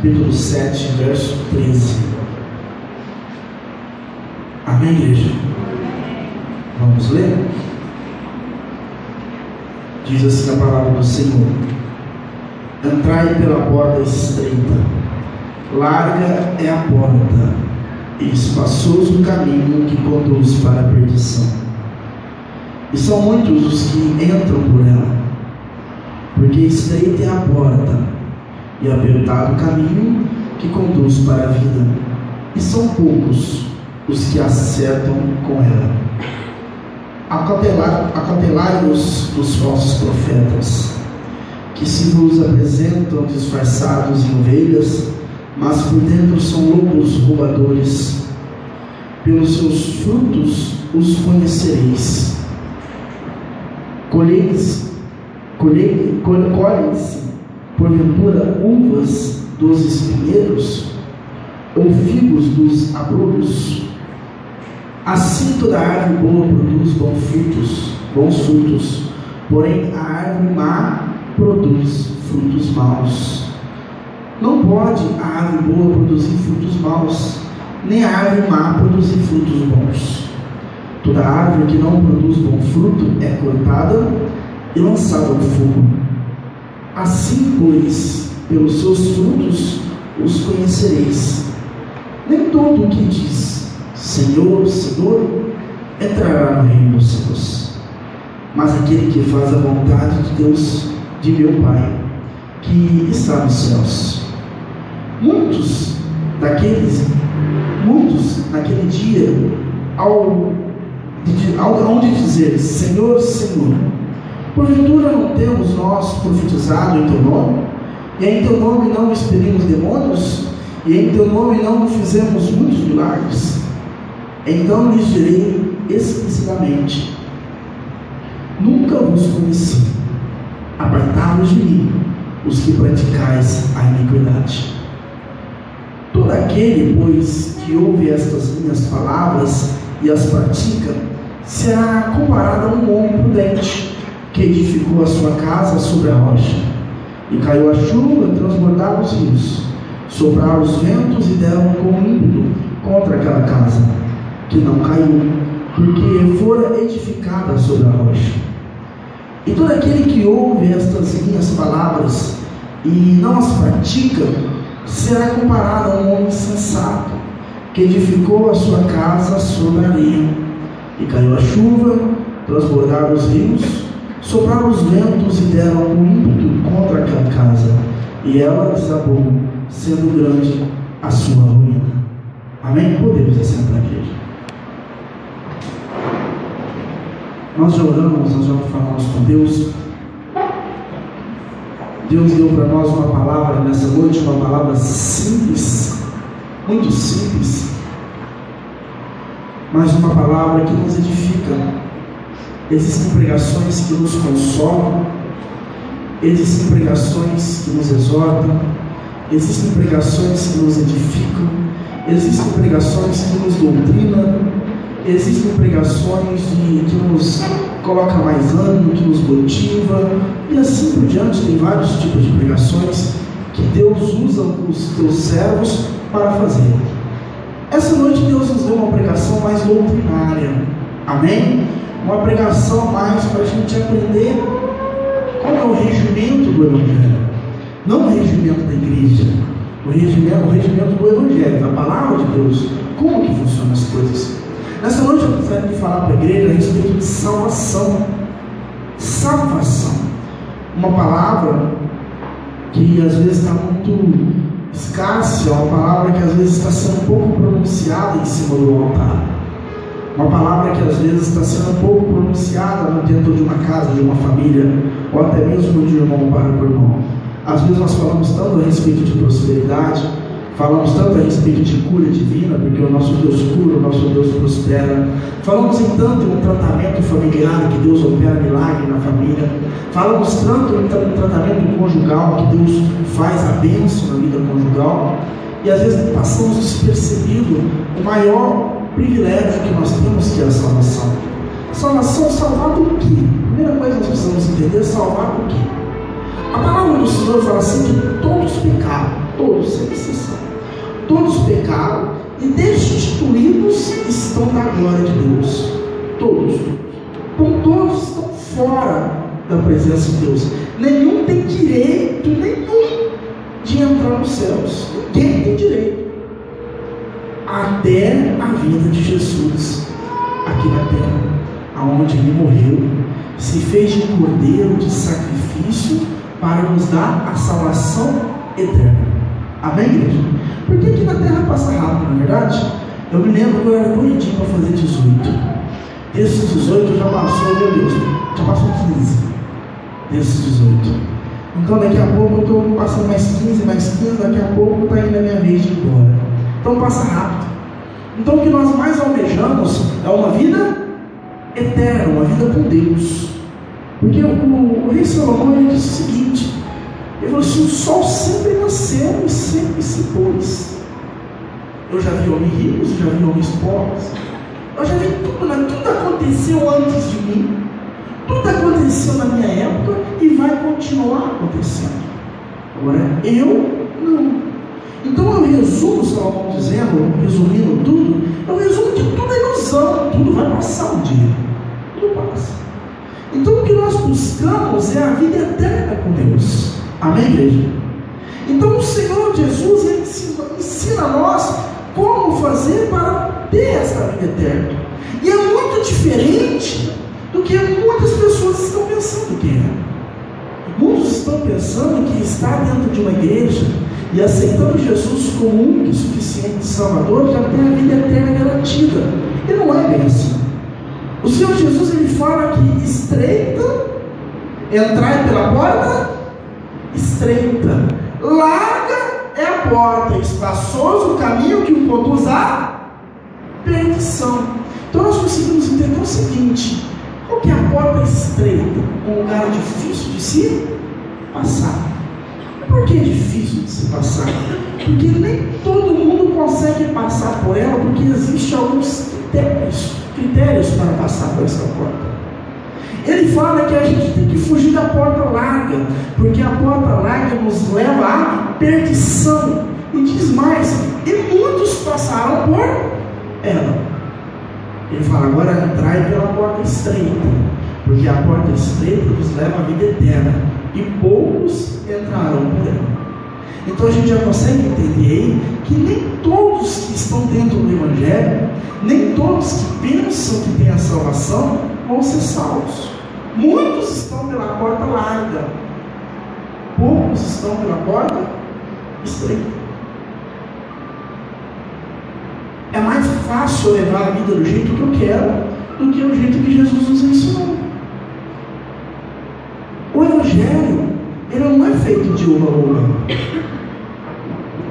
capítulo 7, verso 13. Amém, igreja? Vamos ler? Diz assim a palavra do Senhor: entrai pela porta estreita, larga é a porta, e espaçoso o caminho que conduz para a perdição, e são muitos os que entram por ela, porque estreita é a porta, e apertado o caminho que conduz para a vida, e são poucos os que acertam com ela. Acautelai-vos dos falsos profetas, que se vos apresentam disfarçados em ovelhas, mas por dentro são lobos roubadores. Pelos seus frutos os conhecereis. Colhem-se, porventura, uvas dos espinheiros, ou figos dos abrolhos? Assim toda árvore boa produz bons frutos, porém a árvore má produz frutos maus. Não pode a árvore boa produzir frutos maus, nem a árvore má produzir frutos bons. Toda árvore que não produz bom fruto é cortada e lançada ao fogo. Assim, pois, pelos seus frutos os conhecereis. Nem todo o que diz Senhor, Senhor, entrará no reino dos céus, mas aquele que faz a vontade de Deus, de meu Pai, que está nos céus. Muitos naquele dia, ao de dizer Senhor, Senhor, porventura não temos nós profetizado em teu nome, e em teu nome não expelimos demônios, e em teu nome não fizemos muitos milagres? Então lhes direi explicitamente: nunca vos conheci. Apartai-vos de mim, os que praticais a iniquidade. Todo aquele, pois, que ouve estas minhas palavras e as pratica, será comparado a um homem prudente, que edificou a sua casa sobre a rocha. E caiu a chuva, transbordaram os rios, sopraram os ventos e deram com ímpeto contra aquela casa, que não caiu, porque fora edificada sobre a rocha. E todo aquele que ouve estas minhas palavras e não as pratica, será comparado a um homem sensato, que edificou a sua casa sobre a areia. E caiu a chuva, transbordaram os rios, sopraram os ventos e deram com ímpeto contra aquela casa, e ela desabou, sendo grande a sua ruína. Amém? Podemos assentar, igreja. Nós já oramos, nós já falamos com Deus. Deus deu para nós uma palavra nessa noite, uma palavra simples, muito simples, mas uma palavra que nos edifica. Existem pregações que nos consolam, existem pregações que nos exortam, existem pregações que nos edificam, existem pregações que nos doutrinam, existem pregações que nos colocam mais ânimo, que nos motiva, e assim por diante. Tem vários tipos de pregações que Deus usa os teus servos para fazer. Essa noite Deus nos deu uma pregação mais doutrinária, amém? Uma pregação mais para a gente aprender qual é o regimento do Evangelho, não o regimento da igreja, o regimento do Evangelho, da palavra de Deus, como que funcionam as coisas. Nessa noite eu gostaria de falar para a igreja a respeito de salvação. Salvação, uma palavra que às vezes está muito escassa, uma palavra que às vezes está sendo pouco pronunciada em cima do altar, uma palavra que às vezes está sendo pouco pronunciada dentro de uma casa, de uma família, ou até mesmo de irmão para o irmão. Às vezes nós falamos tanto a respeito de prosperidade, falamos tanto a respeito de cura divina, porque o nosso Deus cura, o nosso Deus prospera. Falamos em tanto um tratamento familiar, que Deus opera milagre na família. Falamos tanto em tratamento conjugal, que Deus faz a bênção na vida conjugal. E às vezes passamos despercebido o maior privilégio que nós temos, que é a salvação. Salvação, salvar do quê? Primeira coisa que nós precisamos entender: salvar do quê? A palavra do Senhor fala assim que todos pecaram todos, sem exceção. Todos pecaram e destituídos estão da glória de Deus. Todos. Então todos estão fora da presença de Deus. Nenhum tem direito nenhum de entrar nos céus. Ninguém tem direito. Até a vinda de Jesus aqui na terra, aonde ele morreu, se fez de cordeiro de sacrifício para nos dar a salvação eterna. Amém, igreja? Porque aqui na terra passa rápido, não é verdade? Eu me lembro que eu era doidinho para fazer 18. Desses 18 já passou, meu Deus, já passou 15. Desses 18. Então daqui a pouco eu estou passando mais 15, daqui a pouco está indo a minha vez de ir embora. Então passa rápido. Então o que nós mais almejamos é uma vida eterna, uma vida com Deus. Porque o rei Salomão ele disse o seguinte: ele falou assim, o sol sempre nasceu e sempre se pôs. Eu já vi homens ricos, já vi homens pobres, eu já vi tudo, né? Tudo aconteceu antes de mim, tudo aconteceu na minha época e vai continuar acontecendo. Agora eu não. Então eu resumo, Salomão dizendo, resumindo tudo, eu resumo que tudo é ilusão, tudo vai passar um dia, tudo passa. Então o que nós buscamos é a vida eterna com Deus. Amém, igreja? Então o Senhor Jesus ele ensina a nós como fazer para ter essa vida eterna. E é muito diferente do que muitas pessoas estão pensando que é. Muitos estão pensando que estar dentro de uma igreja e aceitando Jesus como único e suficiente Salvador já tem a vida eterna garantida. E não é bem assim. O Senhor Jesus ele fala que estreita, entrai pela porta estreita, larga é a porta, espaçoso o caminho que o conduz à perdição. Então nós conseguimos entender o seguinte: qual que é a porta estreita? Um lugar difícil de se passar. Por que é difícil de se passar? Porque nem todo mundo consegue passar por ela, porque existem alguns critérios para passar por essa porta. Ele fala que a gente tem que fugir da porta larga, porque a porta larga nos leva à perdição. E diz mais, e muitos passaram por ela. Ele fala, agora entrai pela porta estreita, porque a porta estreita nos leva à vida eterna, e poucos entrarão por ela. Então a gente já consegue entender que nem todos que estão dentro do Evangelho, nem todos que pensam que têm a salvação, vão ser salvos. Muitos estão pela porta larga, poucos estão pela porta estreita. É mais fácil levar a vida do jeito que eu quero do que o jeito que Jesus nos ensinou. O Evangelho, ele não é feito de oba-oba.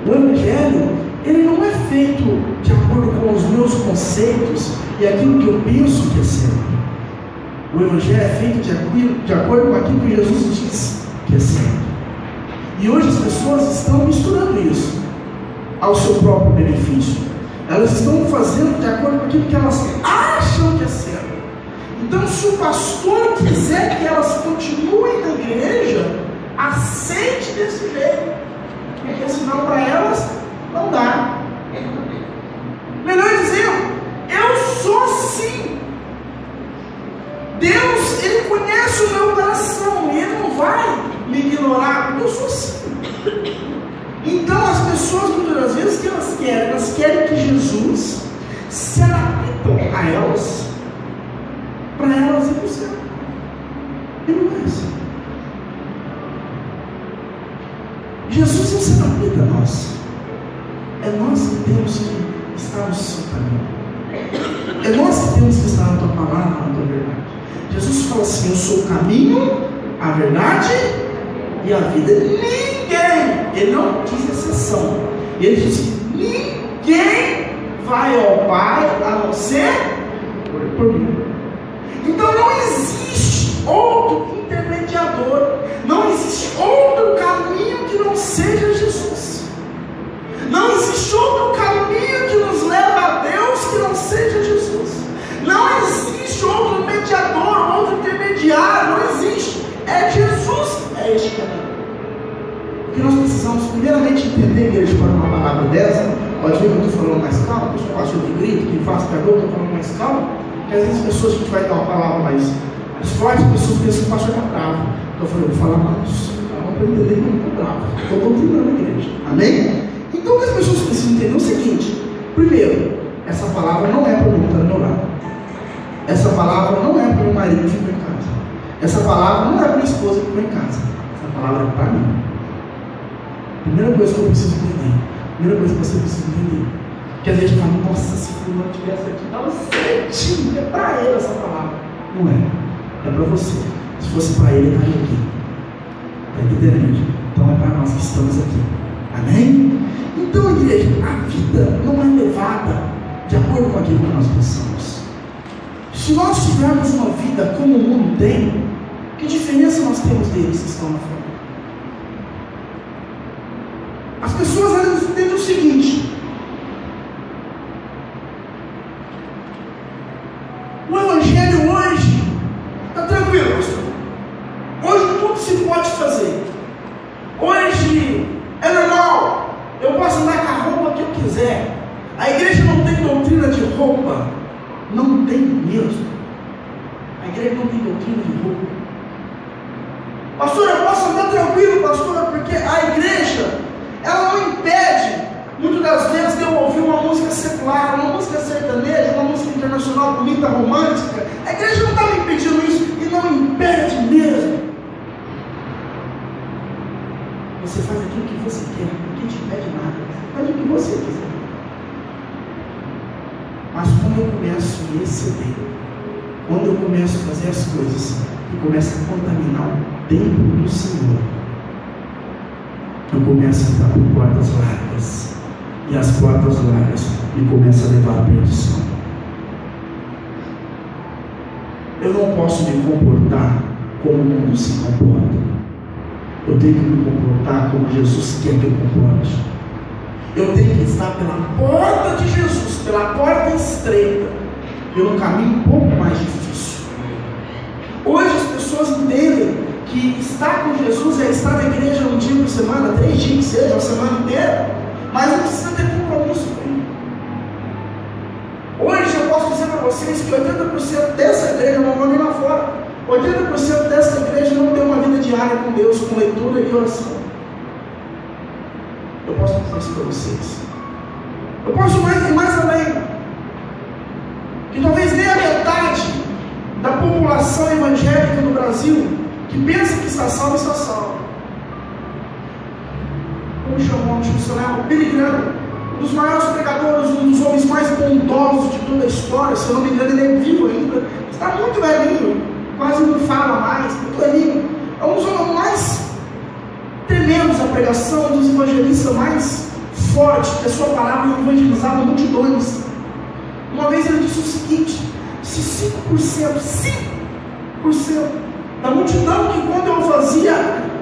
O Evangelho, ele não é feito de acordo com os meus conceitos e aquilo que eu penso que é certo. O Evangelho é feito de acordo com aquilo que Jesus diz que é certo. E hoje as pessoas estão misturando isso ao seu próprio benefício. Elas estão fazendo de acordo com aquilo que elas acham que é certo. Então, se o pastor quiser que elas continuem na igreja, aceite desse jeito, porque senão para elas não dá. Melhor dizendo, eu sou assim. Deus, ele conhece o meu coração e ele não vai me ignorar. Eu sou assim. Então as pessoas muitas das vezes que elas querem que Jesus se adaptem a elas, para elas ir para o céu. E não é assim. Jesus não se adapta a nós. É nós que temos que estar no seu caminho. É nós que temos que estar na tua palavra, na tua verdade. Jesus fala assim, eu sou o caminho, a verdade e a vida. Ninguém, ele não diz exceção, ele diz que ninguém vai ao Pai a não ser por mim. Então não existe outro intermediador, não existe outro caminho que não seja Jesus. Não existe outro caminho que nos leva a Deus que não seja Jesus. Não existe outro mediador, outro intermediário, não existe. É Jesus, é este caminho. O que nós precisamos precisamos primeiramente entender, igreja, para uma palavra dessa. Pode ver que eu estou falando mais calmo, que eu pastor que grita, que faz pergunta, eu estou falando mais calmo, porque às vezes as pessoas que a gente vai dar uma palavra mais forte, as pessoas pensam que o pastor está bravo. Então eu falei, eu vou falar mais, para entender que eu não estou bravo, estou doutrinando a igreja, amém? Então o que as pessoas precisam entender é o seguinte: primeiro, essa palavra não é para eu estar no meu lado, essa palavra não é para o meu marido que ficou em casa, essa palavra não é para minha esposa que ficou em casa, essa palavra é para mim. Primeira coisa que eu preciso entender, primeira coisa que você precisa entender, que às vezes a gente fala, nossa, se fulano tivesse aqui, estava certinho, é para ele essa palavra. Não é, é para você. Se fosse para ele, estaria aqui. Está entendendo? Então é para nós que estamos aqui. Amém? Então, igreja, a vida não é levada de acordo com aquilo que nós pensamos. Se nós tivermos uma vida como o mundo tem, que diferença nós temos deles que estão na frente? As pessoas às vezes entendem o seguinte: o evangelho hoje está tranquilo, pastor. Hoje tudo se pode fazer. Hoje é normal. Eu posso andar com a roupa que eu quiser. A igreja não tem doutrina de roupa. Não tem mesmo. A igreja não tem doutrina de roupa. Pastor, eu posso andar tranquilo, pastor, porque a igreja, ela não impede, muitas das vezes, de eu ouvir uma música secular, uma música sertaneja, uma música internacional bonita, romântica. A igreja não está me impedindo isso, e não impede mesmo. Você faz aquilo que você quer, ninguém te impede nada. Você faz o que você quiser. Mas quando eu começo a me exceder, quando eu começo a fazer as coisas que começam a contaminar o templo do Senhor, eu começo a entrar por portas largas, e as portas largas me começam a levar à perdição. Eu não posso me comportar como o mundo se comporta. Eu tenho que me comportar como Jesus quer que eu comporte. Eu tenho que estar pela porta de Jesus, pela porta estreita, pelo caminho um pouco mais difícil. Hoje as pessoas entendem que estar com Jesus é estar na igreja um dia por semana, 3 dias que seja, uma semana inteira, mas não precisa ter compromisso com ele. Hoje eu posso dizer para vocês que 80% dessa igreja não vão nem lá fora. 80% dessa igreja não tem uma vida diária com Deus, com leitura e oração. Eu posso dizer isso para vocês. Eu posso ir mais além. Que talvez nem a metade da população evangélica no Brasil que pensa que está salvo, está salvo. Como chamou um missionário? Billy Graham, um dos maiores pregadores, um dos homens mais bondosos de toda a história. Se eu não me engano, ele é vivo ainda. Está muito velhinho, quase não fala mais, muito velhinho. É um dos homens mais tremendos da pregação, um dos evangelistas mais fortes, que a sua palavra evangelizava multidões. Uma vez ele disse o seguinte: se 5% da multidão que, quando eu fazia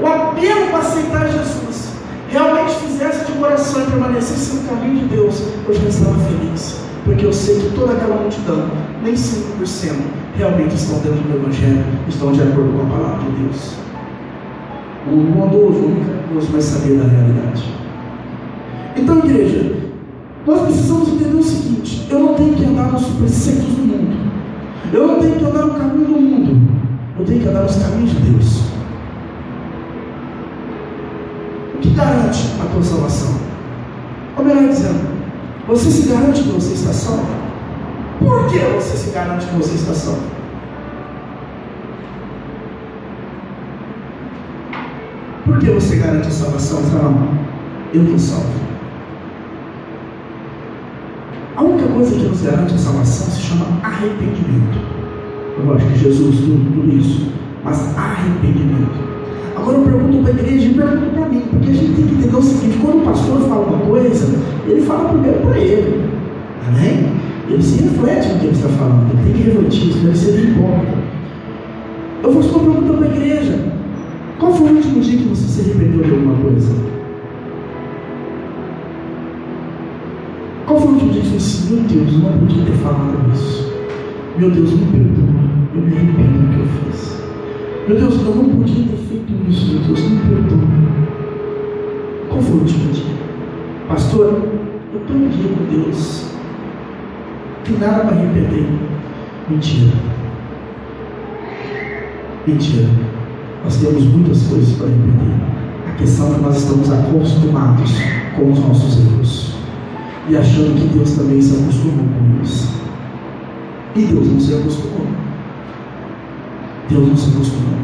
o apelo para aceitar Jesus, realmente fizesse de coração e permanecesse no caminho de Deus, eu já estava feliz, porque eu sei que toda aquela multidão, nem 5% realmente estão dentro do Evangelho, estão de acordo com a palavra de Deus. O bondoso, o único Deus vai saber da realidade. Então, igreja, nós precisamos entender o seguinte: eu não tenho que andar nos preceitos do mundo, eu não tenho que andar no caminho do mundo, eu tenho que andar nos caminhos de Deus. O que garante a tua salvação? Ou melhor dizendo, você se garante que você está salvo? Por que você se garante que você está salvo? Por que você garante a salvação? Não, eu estou salvo. A única coisa que nos garante a salvação se chama arrependimento. Eu acho que Jesus tudo isso, mas arrependimento. Agora eu pergunto para a igreja e pergunto para mim, porque a gente tem que entender o seguinte: quando o pastor fala uma coisa, ele fala primeiro para ele, amém? Ele se reflete no que ele está falando, ele tem que refletir, isso deve ser hipócrita. Eu faço uma pergunta para a igreja: qual foi o último dia que você se arrependeu de alguma coisa? Qual foi o último dia que você disse: meu Deus, eu não podia ter falado isso, meu Deus, me perdoa, eu me arrependo do que eu fiz, meu Deus, eu não podia ter feito isso, meu Deus, me perdoa. Qual foi o último dia? Pastor, eu estou em dia com Deus. Não tem nada para arrepender. Mentira. Mentira. Nós temos muitas coisas para arrepender. A questão é que nós estamos acostumados com os nossos erros e achando que Deus também se acostumou com eles. E Deus não se acostumou. Deus não se acostumou.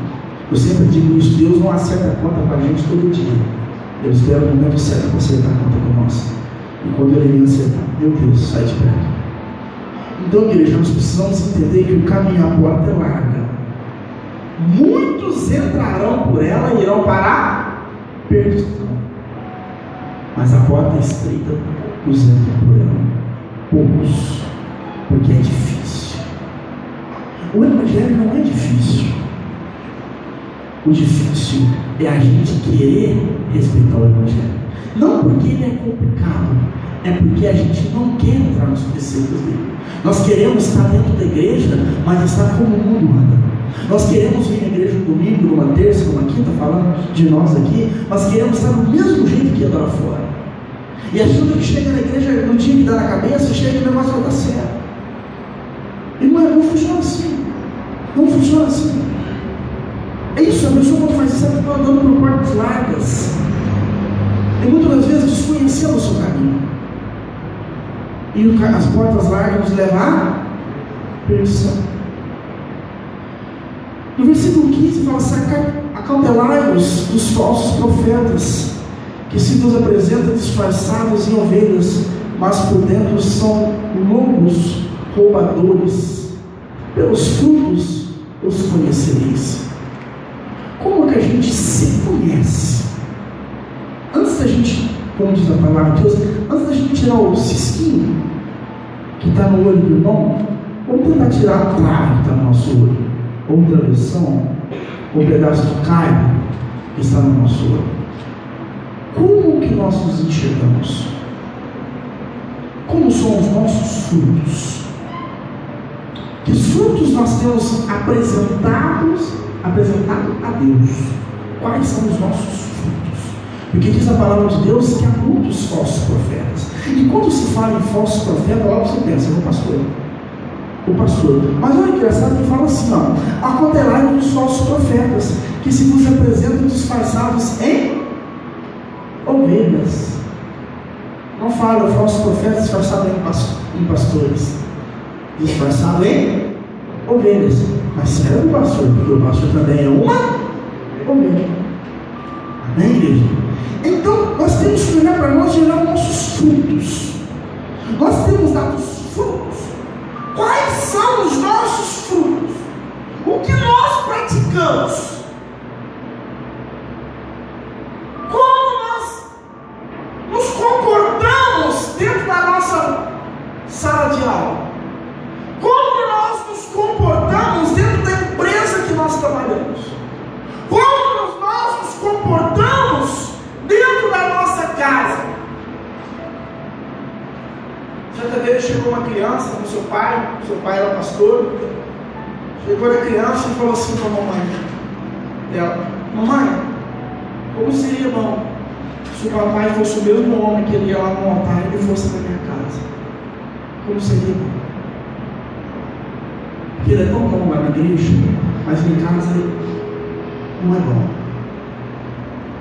Eu sempre digo isso: Deus não acerta a conta para a gente todo dia. Deus espera o momento certo para acertar a conta com nós. E quando Ele vem acertar, meu Deus, sai de perto. Então, igreja, nós precisamos entender que o caminho, a porta é larga. Muitos entrarão por ela e irão para a perdição. Mas a porta é estreita, os entram por ela. Poucos. Porque é difícil. O Evangelho não é difícil. O difícil é a gente querer respeitar o Evangelho. Não porque ele é complicado, é porque a gente não quer entrar nos preceitos dele. Nós queremos estar dentro da igreja, mas estar como o mundo anda. Nós queremos vir na igreja no domingo, numa terça, numa quinta, falando de nós aqui. Nós queremos estar do mesmo jeito que anda lá fora. E achando que chega na igreja no dia que dá na cabeça, chega e o negócio vai dar certo. E não funciona assim. Não funciona assim. É isso, a pessoa quando faz isso, ela está andando por portas largas. E muitas das vezes desconhecendo o seu caminho. E as portas largas nos levam à perdição. No versículo 15 fala assim: acautelai-vos dos falsos profetas, que se vos apresentam disfarçados em ovelhas, mas por dentro são lobos roubadores. Pelos frutos os conhecereis. Como que a gente se conhece? Antes da gente, como diz a palavra de Deus, antes da gente tirar o cisquinho que está no olho do irmão, vamos tentar tirar a trave que está no nosso olho, ou um travessão, ou um pedaço de carne que está no nosso olho. Como que nós nos enxergamos? Como são os nossos frutos? Que frutos nós temos apresentado a Deus? Quais são os nossos frutos? Porque diz a palavra de Deus que há muitos falsos profetas. E quando se fala em falsos profetas, logo você pensa no pastor. O pastor. Mas olha que engraçado, ele fala assim: ó, acautelai dos falsos profetas, que se vos apresentam disfarçados em ovelhas. Não fala falsos profetas disfarçados em pastores, disfarçado em ovelhas. Mas serve o pastor, porque o pastor também é uma ovelha. Amém, igreja? Então, nós temos que olhar para nós e olhar os nossos frutos. Nós temos dado os frutos. Quais são os nossos frutos? O que nós praticamos? Como nós nos comportamos dentro da nossa sala de aula? Como nós nos comportamos dentro da empresa que nós trabalhamos? Como nós nos comportamos dentro da nossa casa? Certa vez chegou uma criança com seu pai era pastor. Chegou a criança e falou assim para a mamãe dela: mamãe, como seria bom se o papai fosse o mesmo homem que ele ia lá no altar e ele fosse na minha casa? Como seria bom? Porque ele é tão bom lá na igreja, mas em casa ele não é bom.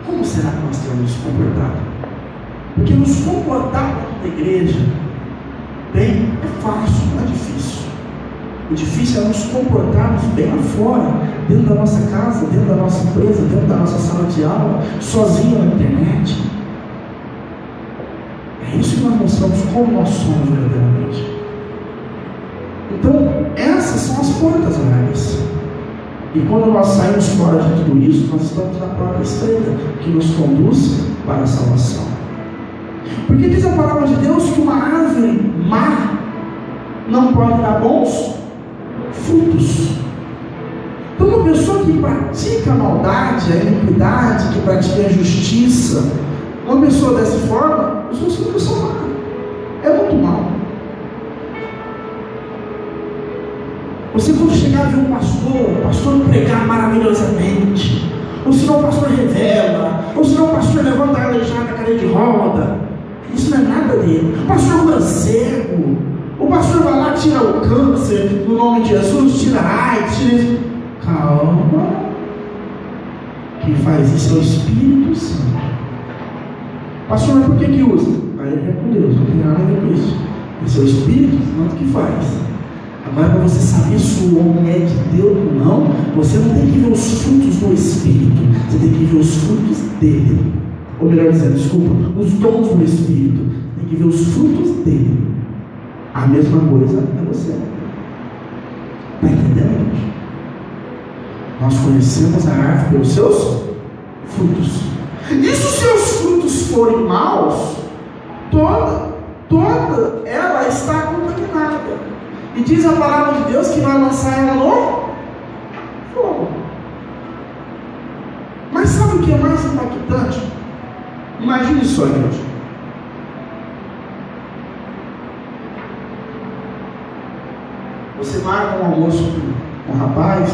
Como será que nós temos nos comportado? Porque nos comportar dentro da igreja bem é fácil, não é difícil. O difícil é nos comportarmos bem lá fora, dentro da nossa casa, dentro da nossa empresa, dentro da nossa sala de aula, sozinho na internet. É isso que nós mostramos como nós somos verdadeiramente. Então, essas são as portas largas. E quando nós saímos fora de tudo isso, nós estamos na porta estreita, que nos conduz para a salvação. Porque diz a palavra de Deus que uma árvore má não pode dar bons frutos. Então, uma pessoa que pratica a maldade, a iniquidade, que pratica a injustiça, uma pessoa dessa forma, os seus frutos são maus. É muito mal. Você quando chegar a ver um pastor pregar maravilhosamente, ou senão o pastor revela, ou senão o pastor levanta a aleijada na cadeira de roda. Isso não é nada dele. O pastor cura cego, o pastor vai lá, tira o câncer no nome de Jesus, tira a AIDS, tira isso. Calma, quem faz isso é o Espírito Santo. Pastor, mas por que usa? Aí é com Deus, não tem nada a ver com isso. Esse é o Espírito Santo que faz. Agora, para você saber se o homem é de Deus ou não, você não tem que ver os frutos do Espírito, você tem que ver os frutos dele. Ou melhor dizendo, desculpa, os dons do Espírito. Tem que ver os frutos dele. A mesma coisa é você. Está entendendo? Nós conhecemos a árvore pelos seus frutos. E se os seus frutos forem maus, toda ela está contaminada. E diz a palavra de Deus que vai lançar ela no fogo. Mas sabe o que é mais impactante? Imagine só, gente. Você marca um almoço com um rapaz,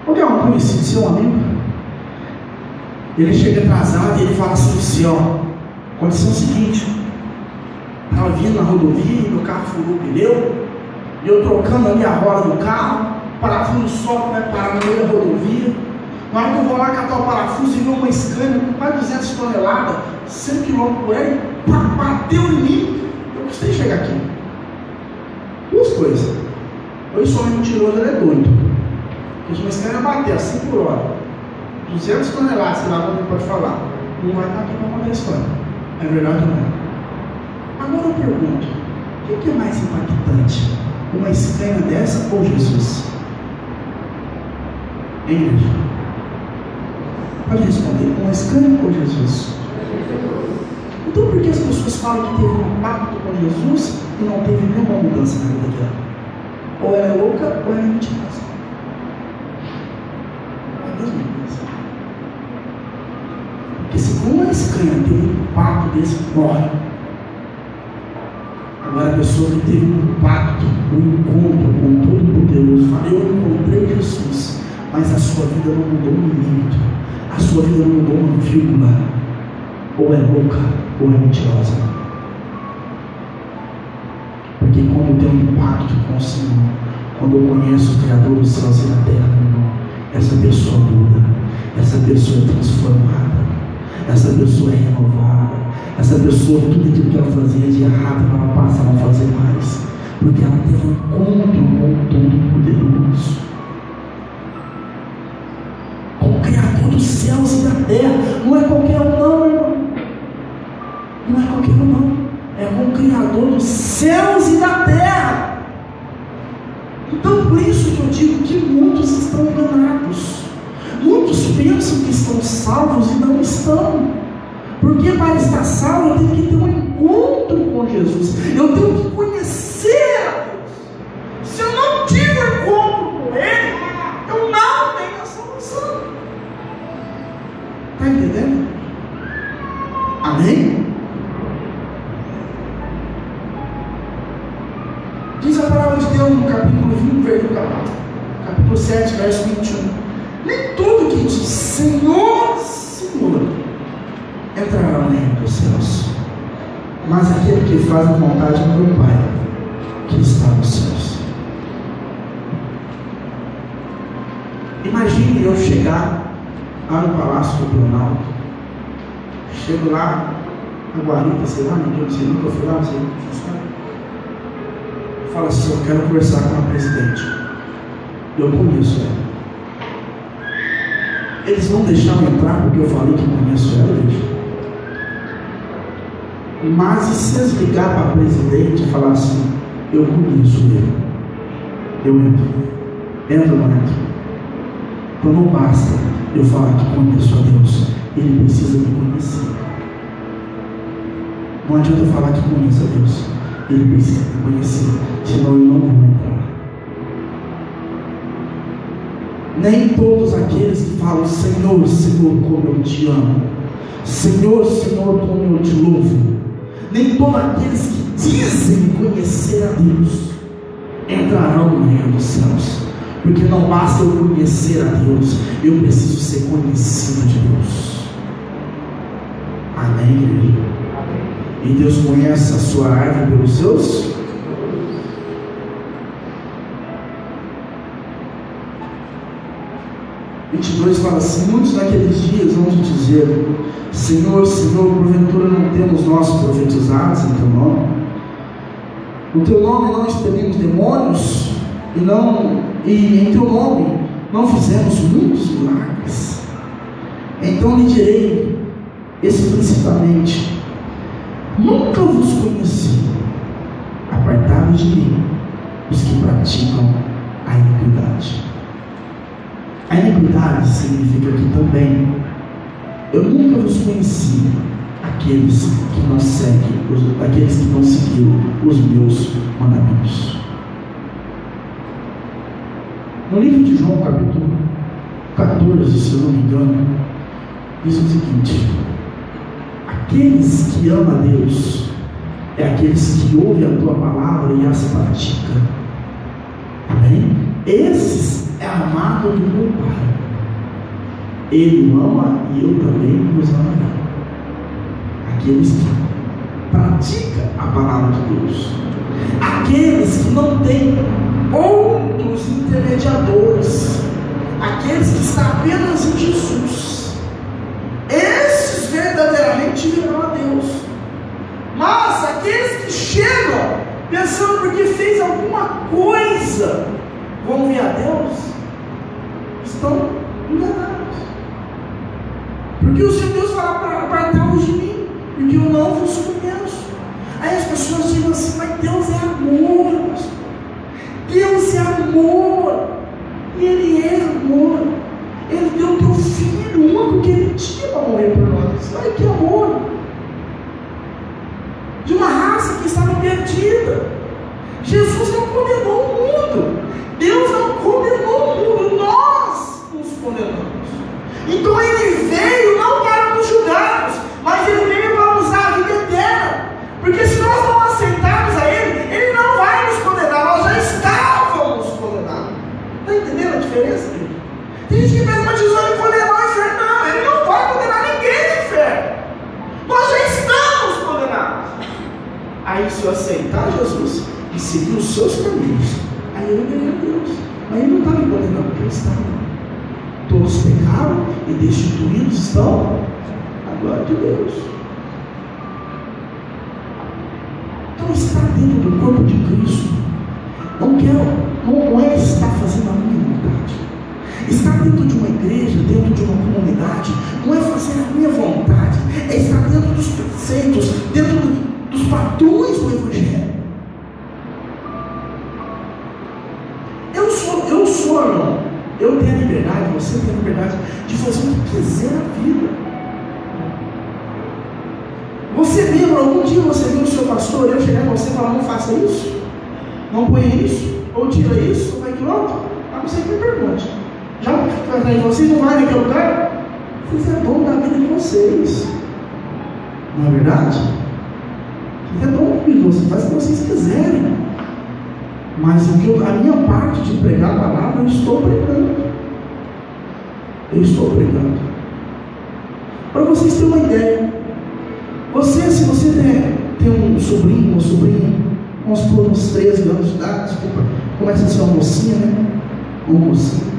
ou que é um conhecido, seu amigo. Ele chega atrasado e ele fala assim: você, ó, condição seguinte, estava vindo na rodovia e meu carro furou o pneu, e eu trocando ali a roda do carro, o parafuso só vai parar no meio da rodovia. Na hora que eu vou lá catar o parafuso e ver uma Scania com quase 200 toneladas, 100 km por hora, bateu em mim, eu gostei de chegar aqui. Duas coisas: ou esse homem mentiroso, ele é doido, porque uma Scania bateu a 100 por hora, 200 toneladas, sei lá como ele pode falar, não vai estar aqui para contar a história. É verdade ou não é? Agora eu pergunto: o que é mais impactante? Uma Scania dessa ou Jesus? Hein, gente? Pode responder: uma Scania ou Jesus? Então por que as pessoas falam que teve um pacto com Jesus e não teve nenhuma mudança na vida dela? Ou ela é louca ou ela é mentirosa. É a mesma coisa. Porque se uma Scania teve um pacto desse, morre. Agora a pessoa que teve um pacto, um encontro com o Todo-Poderoso, fala: eu encontrei Jesus, mas a sua vida não mudou um milímetro, a sua vida não mudou uma vírgula. Ou é louca ou é mentirosa. Porque quando tem um pacto com o Senhor, quando eu conheço o Criador dos céus e da terra, meu irmão, essa pessoa muda, essa pessoa é transformada, essa pessoa é renovada, essa pessoa, tudo aquilo que ela fazia de errado, ela passa a não fazer mais, porque ela teve um encontro com o Todo-Poderoso, com o Criador dos céus e da terra. Não é qualquer um não, irmão. Não é qualquer um não. É com o Criador dos céus e da terra. Então por isso que eu digo que muitos estão enganados. Muitos pensam que estão salvos e não estão. Porque para estar salvo eu tenho que ter um encontro com Jesus. Eu tenho que conhecer a Deus. Se eu não tive um encontro com Ele, eu não tenho a salvação. Está entendendo? Amém? Diz a palavra de Deus no capítulo 20, capítulo 7, verso 21. Nem todo que diz Senhor, Senhor, entrará no reino dos céus, mas aquele que faz a vontade do meu Pai, que está nos céus. Imagine eu chegar lá no Palácio do Planalto, chego lá, na guarita, sei lá, não sei, nunca fui lá, não sei, fala assim: eu quero conversar com a presidente, eu conheço ela. Eles vão deixar eu entrar porque eu falei que conheço ela, gente? Mas e se eles ligar para a presidente e falar assim: eu conheço ele, eu entro? Entra ou não entra? Então não basta eu falar que conheço a Deus, Ele precisa me conhecer. Não adianta eu falar que conheço a Deus, Ele precisa me conhecer, senão eu não vou entrar. Nem todos aqueles que falam Senhor, Senhor, como eu te amo, Senhor, Senhor, como eu te louvo, nem todos aqueles que dizem conhecer a Deus entrarão no reino dos céus. Porque não basta eu conhecer a Deus, eu preciso ser conhecido de Deus. Amém, igreja? E Deus conhece a sua árvore pelos seus. O 22 fala assim: muitos naqueles dias vão te dizer: Senhor, Senhor, porventura não temos nós profetizados em teu nome? No teu nome não expelimos demônios? E em teu nome não fizemos muitos milagres? Então lhe direi explicitamente: nunca vos conheci. Apartai-vos de mim, os que praticam a iniquidade. A iniquidade significa aqui também: eu nunca vos conheci, aqueles que não seguem, aqueles que não seguiram os meus mandamentos. No livro de João, capítulo 14, se eu não me engano, diz o seguinte: aqueles que amam a Deus é aqueles que ouvem a tua palavra e as praticam. Amém? Esses é amado do meu Pai. Ele o ama e eu também os amarei. Aqueles que praticam a palavra de Deus, aqueles que não têm outros intermediadores, aqueles que estão apenas em Jesus, esses verdadeiramente verão a Deus. Mas aqueles que chegam pensando porque fez alguma coisa vão ver a Deus, estão enganados. Porque o Senhor Deus fala para apartar-vos de mim, porque eu não vos conheço. Aí as pessoas dizem assim: mas Deus é amor, pastor. Deus é amor, e Ele é amor. Ele deu o teu filho único que Ele tinha para morrer por nós. Olha que amor! De uma raça que estava perdida. Jesus não condenou o mundo. Deus não condenou o mundo. Nós nos condenamos. Então Ele veio não para nos julgarmos, mas Ele veio para nos dar a vida eterna. Porque se nós não aceitarmos a Ele, Ele não vai nos condenar. Nós já estávamos condenados. Está entendendo a diferença, gente? Tem gente que pensa: mas Jesus vai condenar o inferno. Não, Ele não vai condenar ninguém no inferno. Nós já estamos condenados. Aí, se eu aceitar Jesus e seguir os seus caminhos, aí eu ganhei a Deus. Mas Ele não está me condenando, porque Ele está. Todos pecaram e destituídos estão a glória de Deus. Então, estar dentro do corpo de Cristo não é estar fazendo a minha vontade. Estar dentro de uma igreja, dentro de uma comunidade, não é fazer a minha vontade, é estar dentro dos preceitos, dentro dos padrões do Evangelho. Eu tenho a liberdade, você tem a liberdade de fazer o que quiser na vida. Você lembra, algum dia você viu o seu pastor, eu chegar em você e falar: não faça isso, não ponha isso, ou tira isso, ou vai que outro? A não ser que me pergunte. Já vocês não vai naquele lugar? Vocês é dono da vida de vocês. Não é verdade? Vocês é dono da vida de vocês, faz o que vocês quiserem. Mas a minha parte de pregar a palavra, eu estou pregando. Eu estou pregando. Para vocês terem uma ideia, se você tem um sobrinho, uma sobrinha, vamos supor uns 13 anos de idade, desculpa, começa a ser uma mocinha, né? Uma mocinha.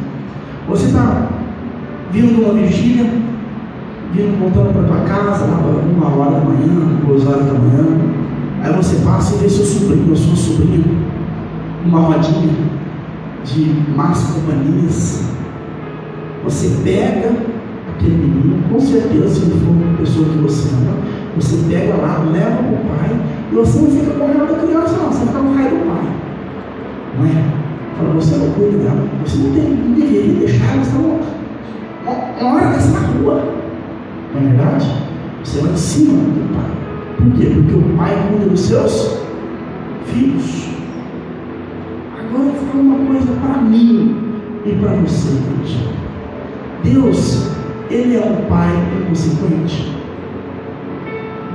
Você está vindo de uma vigília, voltando para tua casa, lá para 1 hora da manhã, 2 horas da manhã. Aí você passa e vê seu sobrinho ou sua sobrinha, uma rodinha de más companhias. Você pega aquele menino, com certeza, se ele for uma pessoa que você ama, você pega lá, leva para o pai, e você não fica com raiva da criança, não, você fica com raiva do pai. Não é? Fala: você não cuida dela, você não deveria deixar ela estar uma hora dessa na rua. Não é verdade? Você vai em cima do pai. Por quê? Porque o pai cuida dos seus filhos. Agora eu vou falar uma coisa para mim e para você, gente. Deus, Ele é um pai inconsequente.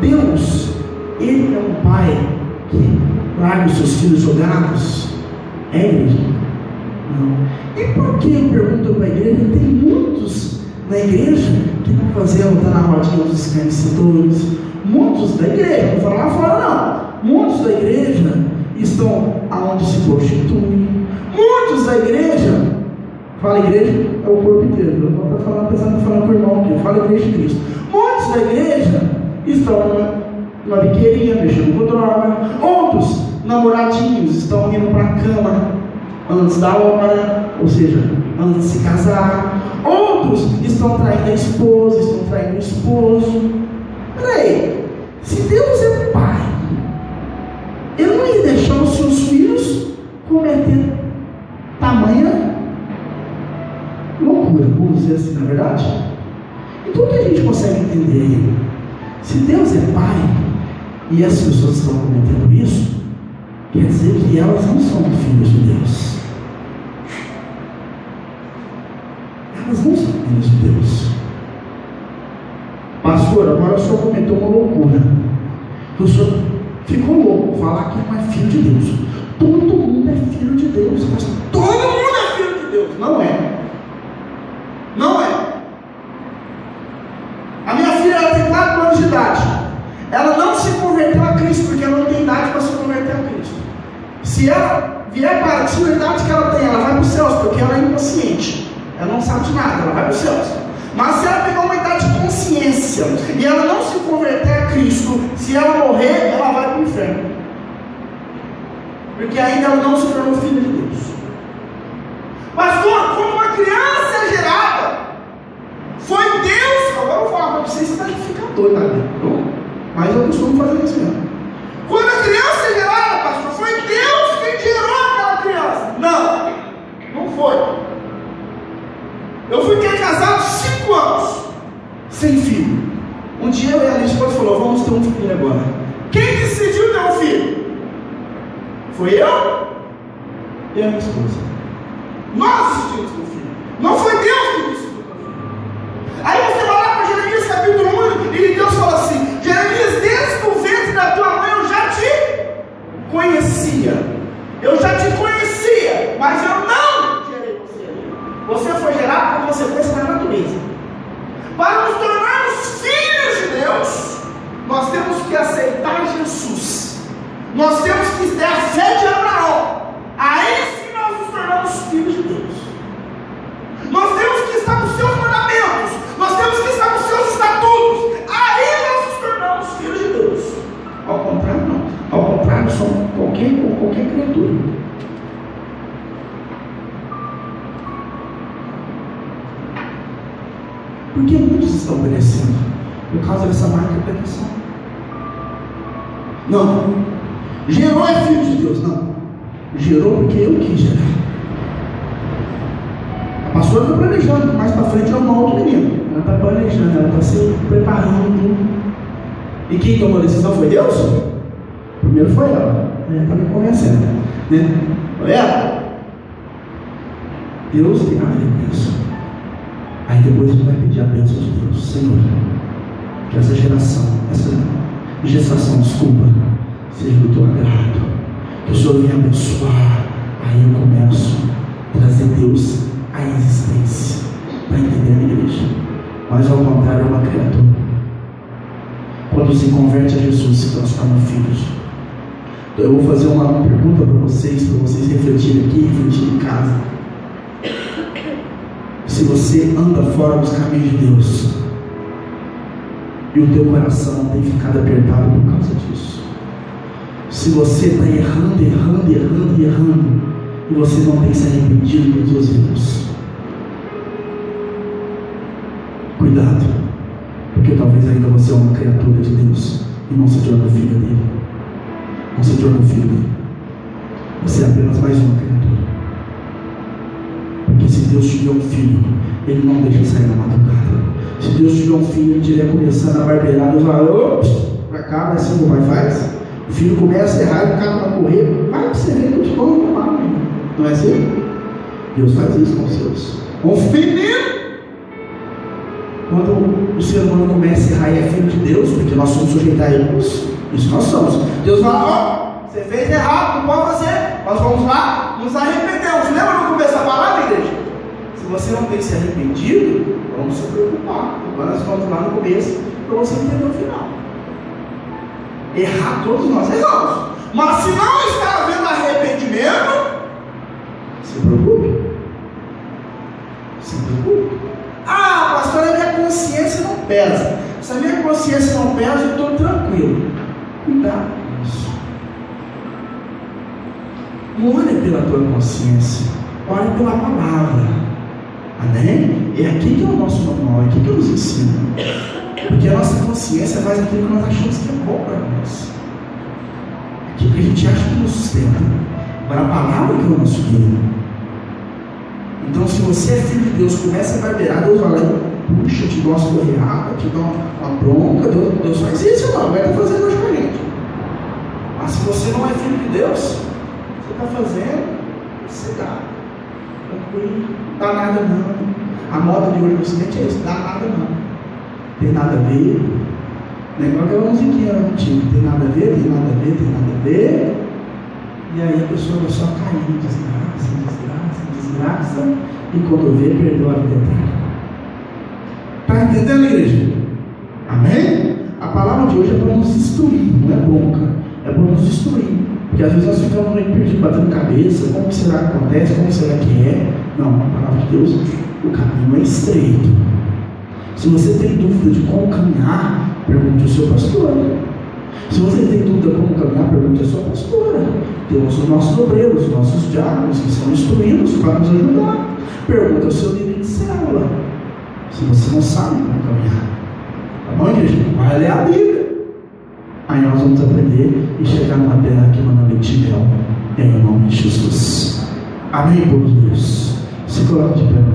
Deus, Ele é um pai que larga os seus filhos jogados. É Ele. Não. E por que eu pergunto para a igreja? Tem muitos na igreja que estão fazendo, está na rodinha dos escarnecedores. Muitos da igreja, não vou falar lá fora não. Muitos da igreja estão aonde se prostituem. Muitos da igreja, fala igreja, é o corpo inteiro. Eu não estou falando, pensando em falar com o irmão aqui, fala igreja de Cristo. Muitos da igreja estão numa biqueirinha, mexendo com droga. Outros namoradinhos estão indo para a cama antes da hora, ou seja, antes de se casar. Outros estão traindo a esposa, estão traindo o esposo. Peraí, se Deus é pai, Ele não ia deixar os seus filhos cometer tamanha loucura, vamos dizer assim, na verdade? Então o que a gente consegue entender aí? Se Deus é pai e as pessoas estão cometendo isso, quer dizer que elas não são filhos de Deus. Elas não são filhos de Deus. Pastor, agora o senhor cometeu uma loucura. O senhor ficou louco falar que não é filho de Deus. Todo mundo é filho de Deus. Mas todo mundo é filho de Deus. Não é. Não é. A minha filha, ela tem 4 anos de idade. Ela não se converteu a Cristo porque ela não tem idade para se converter a Cristo. Se ela vier para a idade que ela tem, ela vai para os céus porque ela é inconsciente. Ela não sabe de nada, ela vai para os céus. Mas se ela pegar uma idade de consciência e ela não se converter a Cristo, se ela morrer, ela vai para o inferno. Porque ainda ela não se tornou filha de Deus. Pastor, quando uma criança é gerada, foi Deus. Agora eu vou falar para vocês, você fica doido, né? Mas eu costumo fazer isso mesmo. Quando a criança é gerada, pastor, foi Deus quem gerou aquela criança. Não, não foi. Eu fiquei casado 5 anos, sem filho. Um dia eu e a minha esposa falou, vamos ter um filho agora. Quem decidiu ter um filho? Foi eu e a minha esposa. Nós decidimos ter um filho. Não foi Deus que decidiu ter um filho. Aí você vai lá para Jeremias capítulo 1 e Deus fala assim, Jeremias, desde o ventre da tua mãe eu já te conhecia. Eu já te conhecia, mas eu não gerei você. Você foi gerado por consequência da natureza. Para nos tornarmos filhos de Deus, nós temos que aceitar Jesus. Nós temos que ter a fé de Abraão. Aí sim nós nos tornamos filhos de Deus. Nós temos que estar nos seus mandamentos. Nós temos que estar nos seus estatutos. Aí nós nos tornamos filhos de Deus. Ao contrário, não. Ao contrário, somos qualquer criatura. Por que muitos estão perecendo? Por causa dessa marca de pereção. Não. Gerou é filho de Deus. Não. Gerou porque eu quis gerar. A pastora está planejando. Mais para frente é uma outra menina. Ela está planejando. Ela está se preparando. E quem tomou a decisão foi Deus? Primeiro foi ela. Ela está me convencendo. Né? Foi ela. Deus tem a ver com isso. Aí depois você vai pedir a bênção de Deus. Senhor, que essa geração, essa gestação, desculpa, seja do teu agrado. Que o Senhor venha abençoar. Aí eu começo a trazer Deus à existência. Para entender a igreja. Mas ao contrário, é uma criatura. Quando se converte a Jesus, se transforma em filhos. Então eu vou fazer uma pergunta para vocês refletirem aqui, refletirem em casa. Se você anda fora dos caminhos de Deus e o teu coração tem ficado apertado por causa disso, se você está errando e você não tem se arrependido dos seus erros, cuidado, porque talvez ainda você é uma criatura de Deus e não se tornou filho dele. Não se tornou filho dele. Você é apenas mais uma criatura. Porque se Deus tiver um filho, Ele não deixa sair na madrugada. Se Deus tiver um filho, Ele estiver começando a barbear, Deus vai, ops, pra cá, vai assim como o pai faz. O filho começa a errar, o carro vai correr, vai pra você ver que eu te dou um mal. Não é assim? Deus faz isso com os seus. Um filho, quando o ser humano começa a errar e é filho de Deus, porque nós somos sujeitos a erros, isso nós somos. Deus fala, ó, você fez errado, não pode fazer, nós vamos lá. nos arrependemos. Lembra no começo da palavra, igreja? Se você não tem se arrependido, vamos se preocupar. Agora nós vamos lá no começo para você entender o final. Errar, todos nós erramos. Mas se não está havendo arrependimento, se preocupe. Se preocupe. Ah, pastor, a minha consciência não pesa. Se a minha consciência não pesa, eu estou tranquilo. Cuidado com isso. Não olhe pela tua consciência, olhe pela palavra. Amém? É aqui que é o nosso manual, é aqui que nos ensina. Porque a nossa consciência faz aquilo que nós achamos que é bom para nós. Aquilo que a gente acha que nos sustenta. Agora a palavra que é o nosso guia. Então, se você é filho de Deus, começa a barbear, Deus vai lá e puxa, te dá uma escorreada, te dá uma bronca. Deus faz isso, não, vai estar fazendo hoje com a gente. Mas se você não é filho de Deus, você está fazendo, você dá. Tranquilo, não dá nada não. A moda de hoje no ocidente é isso, dá nada não. Tem nada a ver. Negócio é uma musiquinha antiga, tem nada a ver, tem nada a ver, tem nada a ver. E aí a pessoa vai só cair, desgraça, e quando vê, perdoa a vida. Está entendendo, igreja? Amém? A palavra de hoje é para nos instruir, não é bronca, é para nos instruir. Porque às vezes nós ficamos meio perdidos, batendo cabeça, como será que acontece, como será que é? Não, a palavra de Deus, o caminho é estreito. Se você tem dúvida de como caminhar, pergunte ao seu pastor. Se você tem dúvida como caminhar, pergunte à sua pastora. Temos os nossos obreiros, os nossos diáconos, que são instruídos para nos ajudar. Pergunte ao seu líder de célula. Se você não sabe como caminhar, tá bom, igreja? Vai ler a Bíblia. Aí nós vamos aprender e chegar numa terra que manda leite e mel, em nome de Jesus. Amém, povo de Deus. Se coloque de pé.